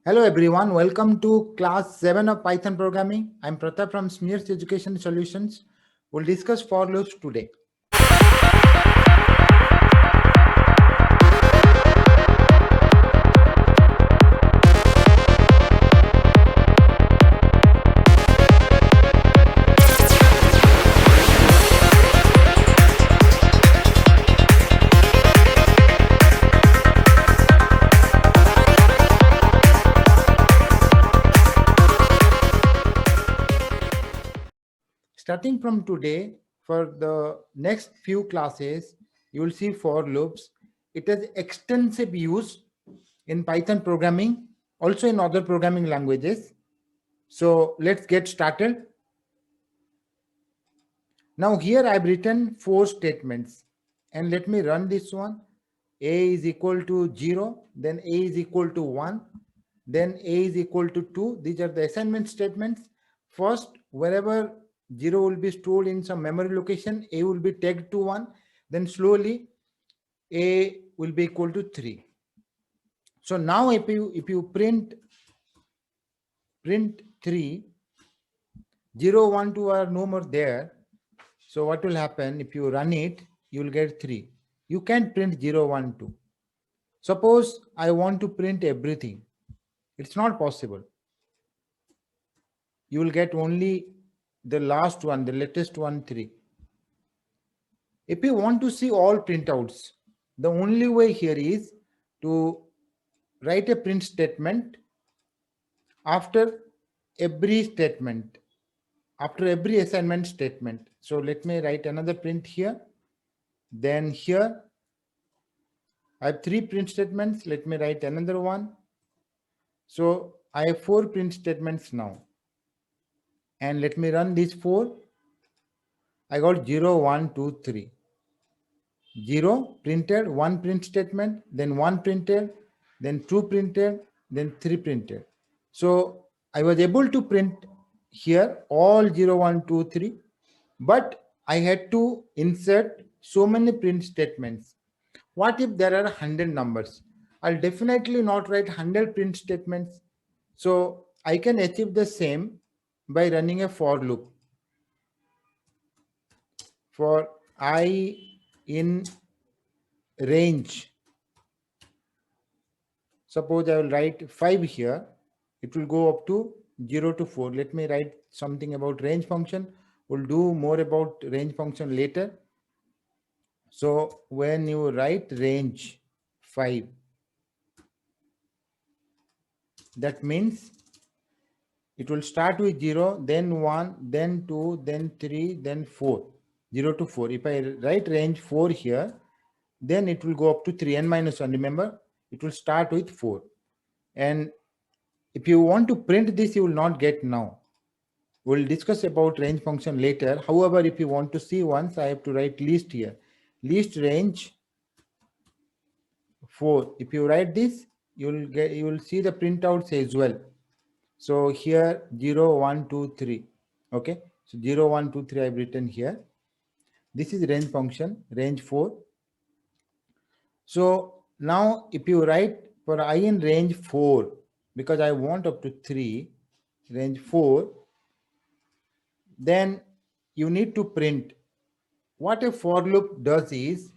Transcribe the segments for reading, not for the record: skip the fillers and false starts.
Hello everyone, welcome to class 7 of Python programming. I'm Pratap from Smears Education Solutions. We'll discuss for loops today. Starting from today, for the next few classes, you will see for loops. It has extensive use in Python programming, also in other programming languages. So let's get started. Now here I've written 4 statements and let me run this one. A is equal to 0, then A is equal to 1, then A is equal to 2. These are the assignment statements. First, wherever 0 will be stored in some memory location, A will be tagged to 1, then slowly A will be equal to 3. So now if you print 3, 0, 1, 2 are no more there. So what will happen if you run it, you will get 3. You can't print 0, 1, 2. Suppose I want to print everything. It's not possible. You will get only the last one, the latest one, 3. If you want to see all printouts, the only way here is to write a print statement after every statement, after every assignment statement. So let me write another print here. Then here I have 3 print statements. Let me write another one. So I have 4 print statements now. And let me run these 4. I got 0, 1, 2, 3. 0 printed, 1 print statement, then 1 printed, then 2 printed, then 3 printed. So I was able to print here all 0, 1, 2, 3, but I had to insert so many print statements. What if there are 100 numbers? I'll definitely not write 100 print statements. So I can achieve the same by running a for loop. For I in range, suppose I will write 5 here, it will go up to 0 to 4. Let me write something about range function. We'll do more about range function later. So when you write range 5, that means it will start with 0, then 1, then 2, then 3, then 4. 0 to 4. If I write range 4 here, then it will go up to 3 n minus 1. Remember, it will start with 4. And if you want to print this, you will not get now. We'll discuss about range function later. However, if you want to see once, I have to write list here. List range 4. If you write this, you will see the printouts as well. So here 0, 1, 2, 3. Okay. So 0, 1, 2, 3 I've written here. This is range function, range 4. So now if you write for I in range 4, because I want up to 3, range 4, then you need to print. What a for loop does is,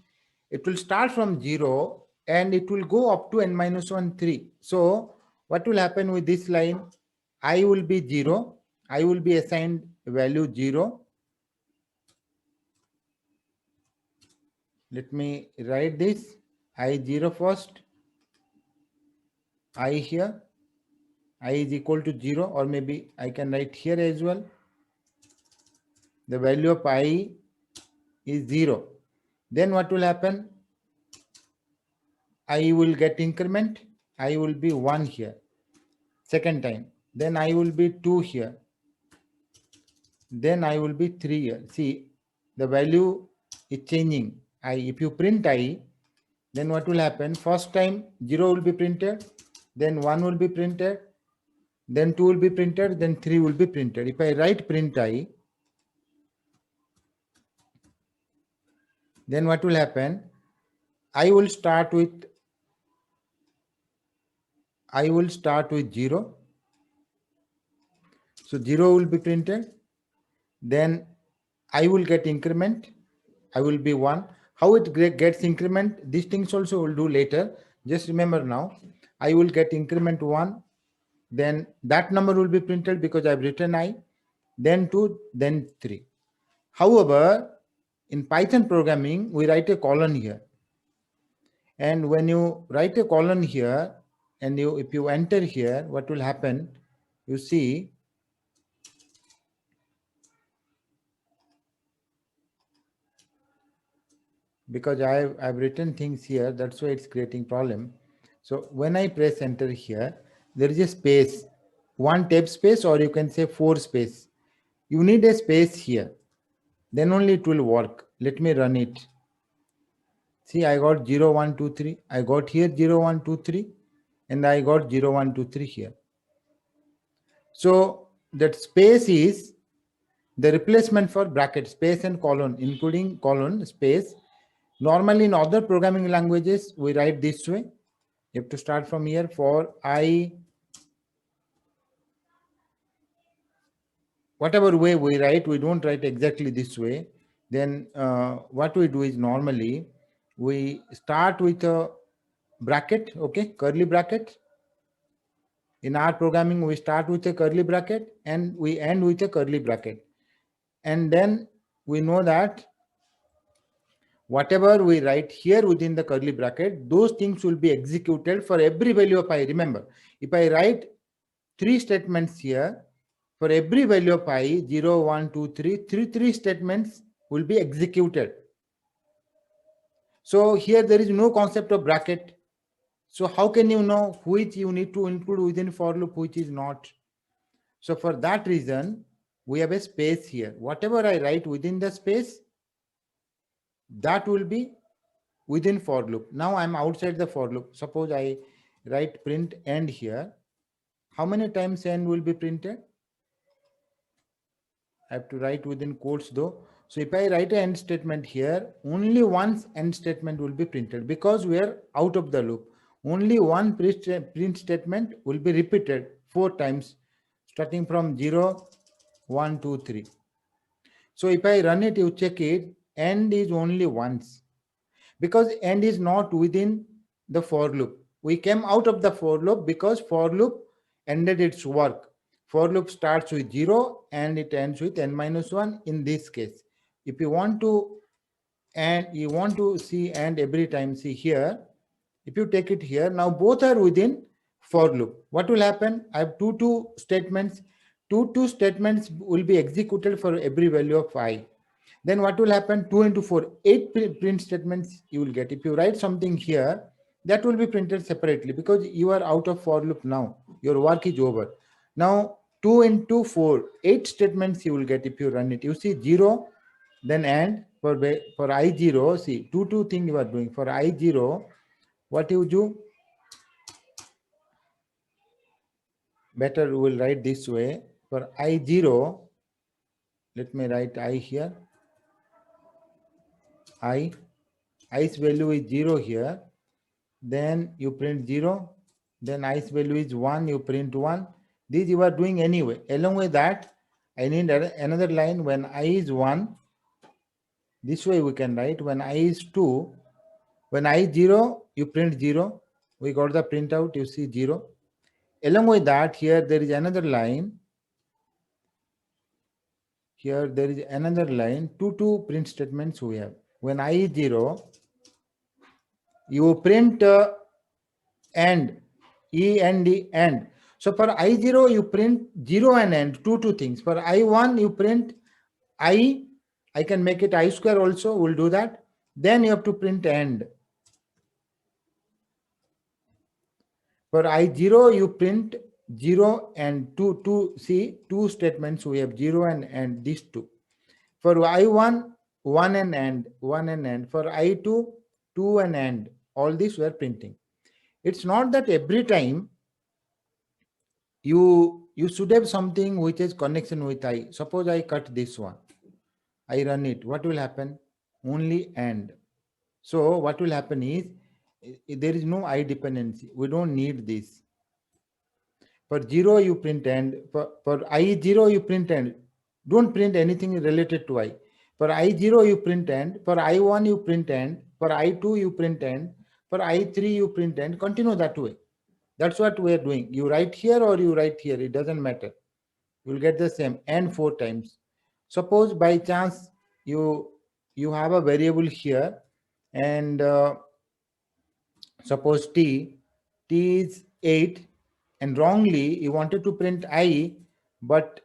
it will start from 0 and it will go up to n minus 1, 3. So what will happen with this line? I will be 0. I will be assigned value 0. Let me write this. I 0 first. I here. I is equal to 0, or maybe I can write here as well. The value of I is 0. Then what will happen? I will get increment. I will be 1 here. Second time. Then I will be 2 here. Then I will be 3 here. See, the value is changing. If you print I, then what will happen? First time 0 will be printed, then 1 will be printed, then 2 will be printed, then 3 will be printed. If I write print I, then what will happen? I will start with I will start with 0. So 0 will be printed. Then I will get increment. I will be 1. How it gets increment, these things also will do later. Just remember now, I will get increment 1. Then that number will be printed because I've written I. Then 2, then 3. However, in Python programming, we write a colon here. And when you write a colon here, and if you enter here, what will happen? You see, because I've written things here, that's why it's creating problem. So when I press enter here, there is a space, 1 tab space, or you can say 4 space. You need a space here, then only it will work. Let me run it. See, I got 0, 1, 2, 3. I got here 0, 1, 2, 3, and I got 0, 1, 2, 3 here. So that space is the replacement for bracket, space and colon, including colon, space. Normally in other programming languages, we write this way. You have to start from here. For I, whatever way we write, we don't write exactly this way. Then what we do is normally we start with a bracket, okay, curly bracket. In our programming, we start with a curly bracket and we end with a curly bracket. And then we know that whatever we write here within the curly bracket, those things will be executed for every value of I. Remember, if I write 3 statements here, for every value of I, 0, 1, 2, 3, 3 statements will be executed. So here there is no concept of bracket. So how can you know which you need to include within for loop, which is not? So for that reason, we have a space here. Whatever I write within the space, that will be within for loop. Now I'm outside the for loop. Suppose I write print end here. How many times end will be printed? I have to write within quotes though. So if I write an end statement here, only once end statement will be printed because we are out of the loop. Only one print statement will be repeated 4 times, starting from 0, 1, 2, 3. So if I run it, you check it, end is only once because end is not within the for loop. We came out of the for loop because for loop ended its work. For loop starts with 0 and it ends with n minus 1 in this case. If you want to and you want to see and every time, see here, if you take it here, now both are within for loop. What will happen? I have two statements. Two statements will be executed for every value of I. Then what will happen? 2 into 4, 8 print statements you will get. If you write something here, that will be printed separately because you are out of for loop now. Your work is over. Now 2 into 4, 8 statements you will get if you run it. You see 0, then and for I0, see two thing you are doing. For I0, what you do? Better we will write this way. For I0, let me write I here. I's value is 0 here. Then you print 0. Then I's value is 1, you print 1. This you are doing anyway. Along with that, I need another line when I is 1. This way we can write when I is 2. When I is 0, you print 0. We got the printout, you see 0. Along with that, here there is another line. Here there is another line. Two print statements we have. When I is 0, you print and and. So for I0 you print 0 and end, two things. For I1 you print I can make it I square also, we'll do that. Then you have to print end. For I0 you print 0 and 2 see two statements we have 0 and these two. For I1 1 and end, 1 and end. For I2 2 and end. All these were printing. It's not that every time you should have something which is connection with I. Suppose I cut this one, I run it, what will happen? Only and. So what will happen is there is no I dependency. We don't need this. For 0 you print and for I is 0 you print and. Don't print anything related to I. For I0 you print and, for I1 you print and, for I2 you print and, for I3 you print and, continue that way. That's what we are doing. You write here or you write here, it doesn't matter. You will get the same and 4 times. Suppose by chance you have a variable here, and suppose t is 8, and wrongly you wanted to print I, but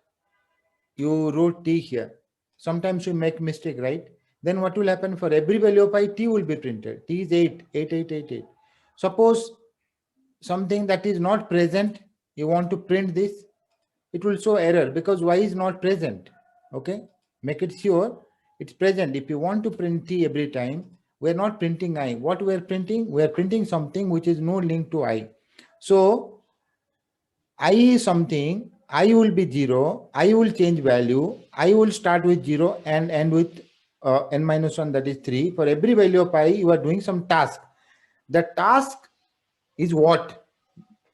you wrote t here. Sometimes you make mistake, right? Then what will happen? For every value of I, t will be printed. T is 8, 8, 8, 8, 8. Suppose something that is not present, you want to print this, it will show error because y is not present. Okay, make it sure it's present. If you want to print t every time, we are not printing I. What we are printing? We are printing something which is no link to I. So I is something, I will be 0, I will change value, I will start with 0 and end with n minus 1, that is 3. For every value of I, you are doing some task. The task is what?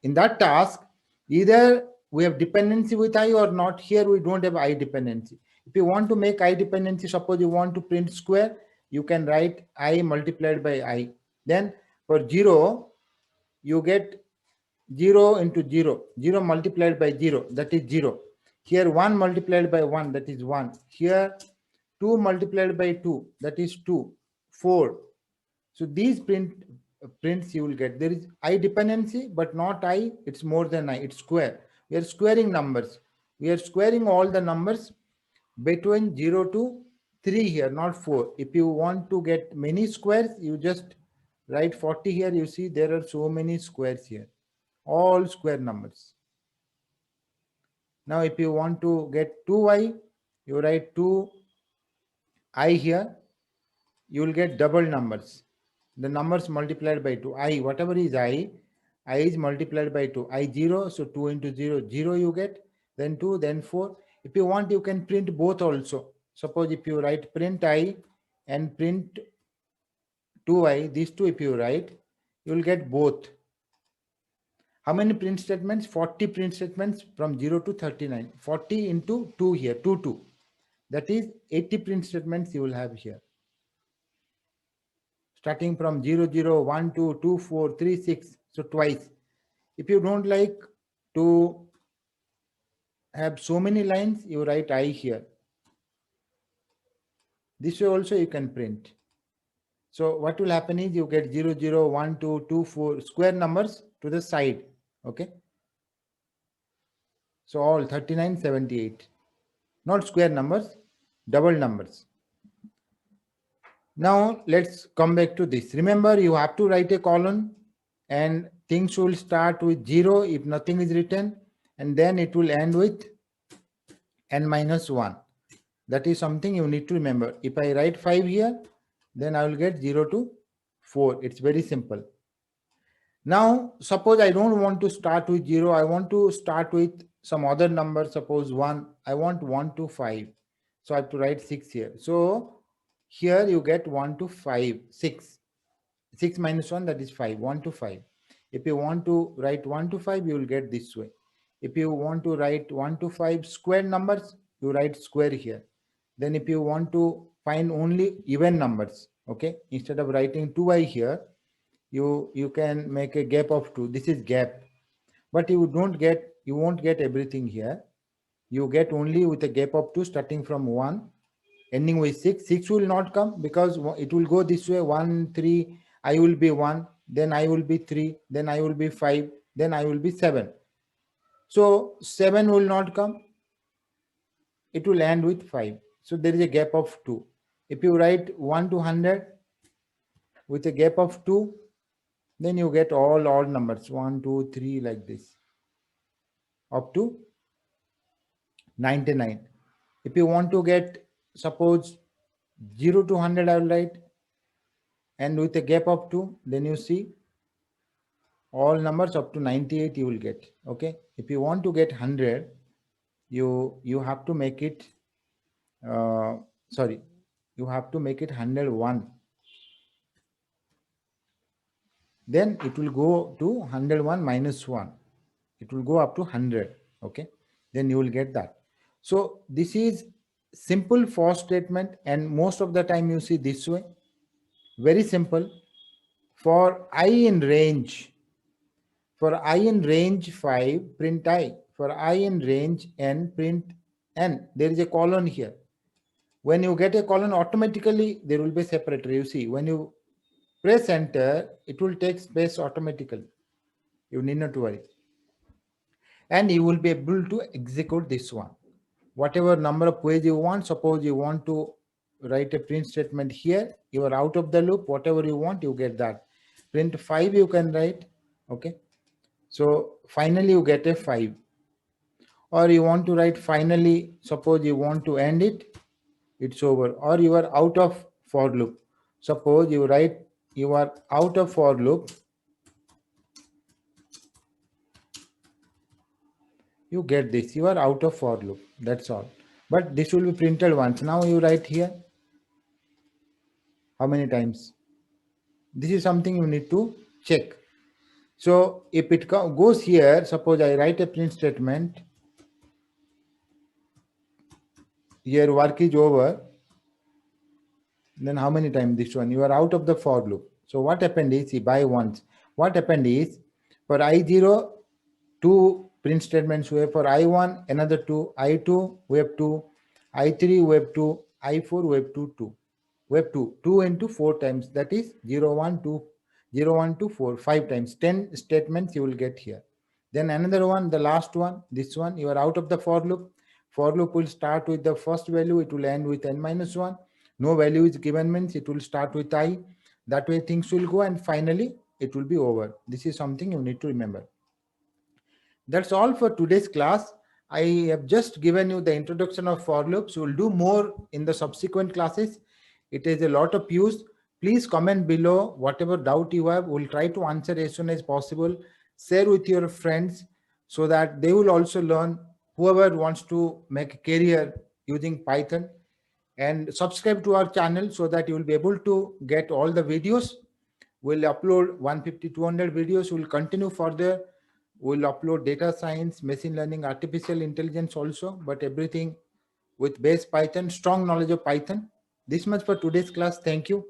In that task, either we have dependency with I or not. Here we don't have I dependency. If you want to make I dependency, suppose you want to print square, you can write I multiplied by I. Then for 0, you get 0 into 0, 0 multiplied by 0, that is 0. Here 1 multiplied by 1, that is 1. Here 2 multiplied by 2, that is 2, 4. So these prints you will get. There is I dependency, but not I, it's more than I, it's square. We are squaring numbers. We are squaring all the numbers between 0 to 3 here, not 4. If you want to get many squares, you just write 40 here. You see there are so many squares here, all square numbers. Now if you want to get 2i, you write 2i here, you will get double numbers. The numbers multiplied by 2. I, whatever is I is multiplied by 2. I 0, so 2 into 0, 0 you get, then 2, then 4. If you want, you can print both also. Suppose if you write print I and print 2i, these two if you write, you will get both. How many print statements? 40 print statements from 0 to 39. 40 into 2 here, 2, 2. That is 80 print statements you will have here. Starting from 0, 0, 1, 2, 2, 4, 3, 6. So twice. If you don't like to have so many lines, you write I here. This way also you can print. So what will happen is you get 0, 0, 1, 2, 2, 4 square numbers to the side. Okay. So all 39, 78. Not square numbers, double numbers. Now let's come back to this. Remember, you have to write a column and things will start with 0 if nothing is written, and then it will end with n minus 1. That is something you need to remember. If I write 5 here, then I will get 0 to 4. It's very simple. Now, suppose I don't want to start with 0. I want to start with some other number. Suppose 1. I want 1 to 5. So I have to write 6 here. So here you get 1 to 5, 6. 6 minus 1, that is 5, 1 to 5. If you want to write 1 to 5, you will get this way. If you want to write 1 to 5 square numbers, you write square here. Then if you want to find only even numbers, okay, instead of writing 2i here, you can make a gap of 2. This is gap. But you won't get everything here. You get only with a gap of 2 starting from 1, ending with 6. 6 will not come because it will go this way. 1, 3, I will be 1, then I will be 3, then I will be 5, then I will be 7. So 7 will not come. It will end with 5. So there is a gap of 2. If you write 1 to 100 with a gap of 2, then you get all odd numbers, 1, 2, 3, like this, up to 99. If you want to get, suppose 0 to 100, I will write, and with a gap of 2, then you see all numbers up to 98 you will get. Okay. If you want to get 100, you have to make it, sorry, you have to make it 101. Then it will go to 101 minus 1. it will go up to 100. Okay, then you will get that. So this is simple for statement, and most of the time you see this way, very simple. For I in range, for I in range 5, print I. For I in range n, print n. There is a colon here. When you get a colon, automatically there will be a separator. You see, when you press enter, it will take space automatically. You need not worry. And you will be able to execute this one. Whatever number of ways you want, suppose you want to write a print statement here, you are out of the loop, whatever you want, you get that. Print 5 you can write, okay? So finally you get a 5. Or you want to write finally, suppose you want to end it, it's over. Or you are out of for loop. Suppose you write you are out of for loop, you get this, you are out of for loop, that's all. But this will be printed once. Now you write here how many times. This is something you need to check. So if it goes here, suppose I write a print statement, here work is over, then how many times this one? You are out of the for loop. So what happened is, by once, what happened is, for I0, 2 print statements we have. For I1, another 2, I2, we have 2, I3, we have 2, I4, we have 2, 2. We have 2 into 4 times, that is 0, 1, 2, 0, 1, 2, 4, 5 times, 10 statements you will get here. Then another one, the last one, this one, you are out of the for loop. For loop will start with the first value, it will end with n minus 1. No value is given means it will start with I. That way things will go, and finally it will be over. This is something you need to remember. That's all for today's class. I have just given you the introduction of for loops. We'll do more in the subsequent classes. It is a lot of use. Please comment below whatever doubt you have. We'll try to answer as soon as possible. Share with your friends so that they will also learn, whoever wants to make a career using Python. And subscribe to our channel so that you will be able to get all the videos. We'll upload 150, 200 videos. We'll continue further. We'll upload data science, machine learning, artificial intelligence also, but everything with base Python, strong knowledge of Python. This much for today's class. Thank you.